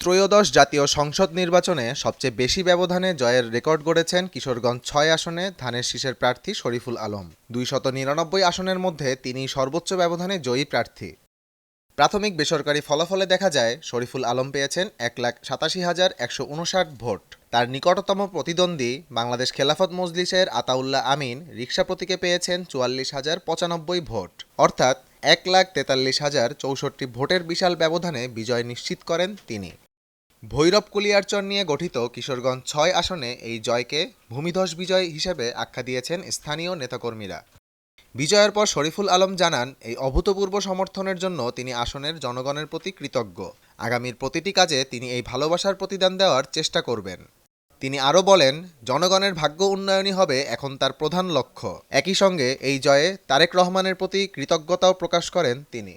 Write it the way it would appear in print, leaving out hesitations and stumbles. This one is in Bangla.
ত্রয়োদশ জাতীয় সংসদ নির্বাচনে সবচেয়ে বেশি ব্যবধানে জয়ের রেকর্ড গড়েছেন কিশোরগঞ্জ ৬ আসনে ধানের শীষের প্রার্থী শরীফুল আলম। ২৯৯ আসনের মধ্যে তিনিই সর্বোচ্চ ব্যবধানে জয়ী প্রার্থী। প্রাথমিক বেসরকারি ফলাফলে দেখা যায় শরীফুল আলম পেয়েছেন ১,৮৭,১৫৯ ভোট। তার নিকটতম প্রতিদ্বন্দ্বী বাংলাদেশ খেলাফত মজলিসের আতাউল্লাহ আমিন রিকশা প্রতীকে পেয়েছেন ৪৪,০৯৫ ভোট, অর্থাৎ ১,৪৩,০৬৪ ভোটের বিশাল ব্যবধানে বিজয় নিশ্চিত করেন তিনি। ভৈরব কুলিয়ারচর নিয়ে গঠিত কিশোরগঞ্জ ৬ আসনে এই জয়কে ভূমিধস বিজয় হিসেবে আখ্যা দিয়েছেন স্থানীয় নেতাকর্মীরা। বিজয়ের পর শরীফুল আলম জানান, এই অভূতপূর্ব সমর্থনের জন্য তিনি আসনের জনগণের প্রতি কৃতজ্ঞ। আগামীর প্রতিটি কাজে তিনি এই ভালোবাসার প্রতিদান দেওয়ার চেষ্টা করবেন। তিনি আরও বলেন, জনগণের ভাগ্য উন্নয়নই হবে এখন তার প্রধান লক্ষ্য। একই সঙ্গে এই জয়ে তারেক রহমানের প্রতি কৃতজ্ঞতাও প্রকাশ করেন তিনি।